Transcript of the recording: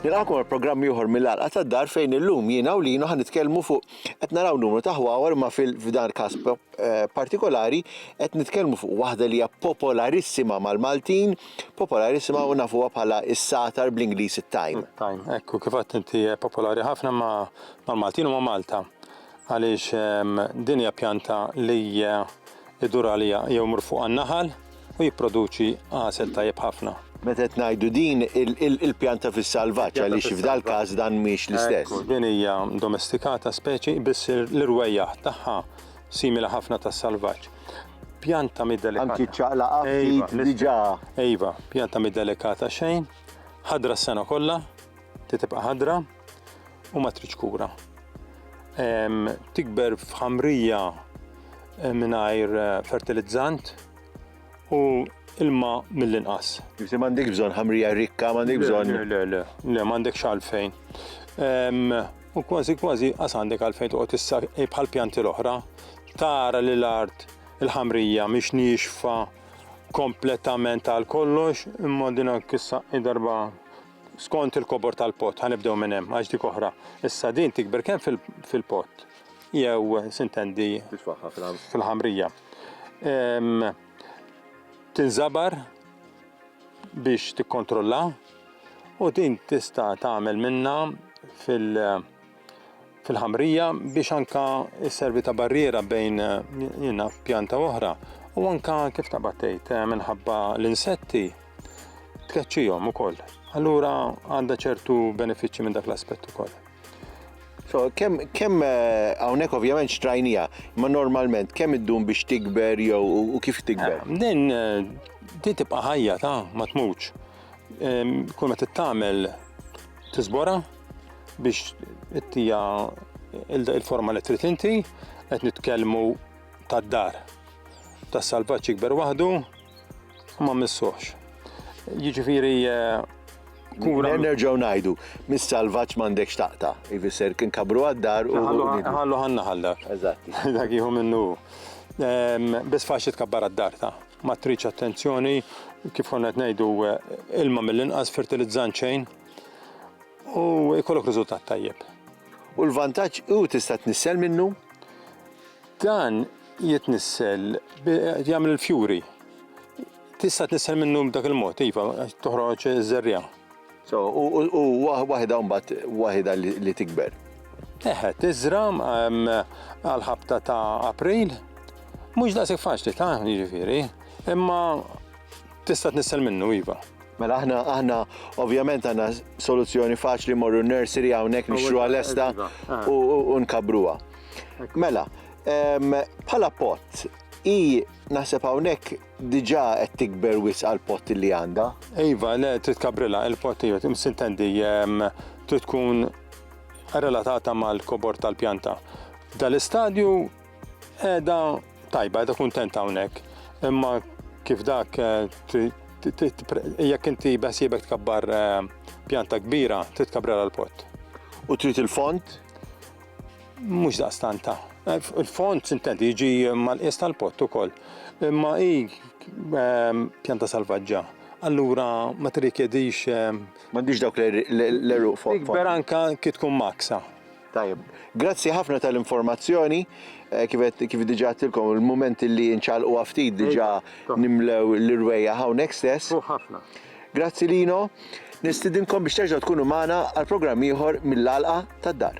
Nilqakom għal-programm ieħor mill-Għalqa tad-Dar fejn illum jiena u Lino ħan nitkellmu fuq qed naraw numru ta' ħwawar ma f'dan każ partikolari qed nitkellmu fuq waħda li hija popolarissima mal-Maltin, popolarissima u nafuha bħala is-satar bl-Ingliż it-Thyme. Ekku kif qed inti popolari ħafna mal-Maltin u ma' Malta. Għaliex din hija pjanta li idur għalija jew mur fuq għan-naħal u jipproduċi għasel tajjeb ħafna. Meta qed ngħidu din il-pjanta fis-salvaġġ għaliex f'dal każ dan mhix l-istess. Din hija domestikata speċi biss l-irwejjaħ tagħha simili ħafna tas-salvaġġ. Pjanta mid-delikata. Anki ċaqlaqa ftit diġà. Ejva, pjanta mid-delikata xejn, ħadra s-sena kollha, tibqa' ħadra u ma tridx kura. Tikber f'ħamrija mingħajr fertilizzant u ilma mill-inqas. Jifti m'għandek bżonn ħamrija rikka, m'għandek bżonn. Le, m'għandekx għalfejn. U kważi qas għandek għalfejn toqgħod issa bħal pjanti l-oħra, tara li l-art il-ħamrija mhix nixfa kompletament għal kollox, imma dinak issa darba skont il-kobor tal-pot, ħanibdew minn hemm għax dik oħra. Issa din tikber kemm fil-pot jew sintendi fil-ħamrija. Tinżabar biex tikkontrolla u din tista' tagħmel minnha fil-ħamrija biex anka isservi ta' barriera bejn jiena pjanta oħra u anka kif ta' battejt minħabba l-insetti tkeċċihom ukoll. Allura għandha ċertu benefiċċji minn dak l-aspett ukoll. So, kemm hawnhekk ovvjament xtrajnija, imma normalment kemm iddum biex tikber jew u kif tikber? Din tibqa' ħajja ma tmutx. Kull ma tittamel tiżbora biex ittija il-forma li trid inti qed nitkellmu tad-dar. Tas-salvaġġ jikber waħdu u ma missuhx. Jiġifieri nerġgħu ngħidu, mis-salvaġġ m'għandekx taqta', ifisser kien kabru għad-dar u ħallu ħannaħal dak. Eżatt. Dak jieħu minnu. Biss faċli tkabbar għad-dar ma tridx attenzjoni kif konna qed ngħidu ilma mill-inqas fertilizzant xejn u jkollok riżultat tajjeb. U l-vantaġġ hu tista' tnissel minnu? Dan jitnissel jagħmel il-fjuri. Tista' tnissel minnu b'dak il-mod, iva, toħroġ żerrja. So, u waħda mbagħad waħda li tikber. Tiżra għal-ħabta ta' April, mhux daqshekk faċli jiġifieri, imma tista' tnissel minnu iva. Mela aħna ovvjament għandna soluzzjoni faċli morru nursery hawnhekk nixtruha lesta u nkabruha. Mela, bħala pott naħseb hawnhekk diġà qed tikber wisq għall-pott li għandha. Iva, le trid tkabbrilha il-pott sintendi trid tkun relatata mal-kobor tal-pjanta. Dal-istadju qiegħda tajba, qiegħda kuntenta hawnhekk. Imma kif dak jekk inti beħsiebek tkabbar pjanta kbira, trid tkabbrilha l-pott. U trid il-font? Mhux daqstanta. Il-font sintendi jiġi mal-qies tal-pott ukoll. Imma pjanta salvaġġa. Allura ma tirrikjedix m'għandix dawk l-eruq font. Tikber anke kif tkun maksa. Tajjeb. Grazzi ħafna tal-informazzjoni. Kif diġà għattilkom il-mument li nċalqu ftit diġà nimlew l-irwejja hawnhekk stess. Ħafna. Grazzi Lino. Nistidinkom biex terġgħu tkunu magħna għal programm ieħor mill-Għalqa tad-Dar.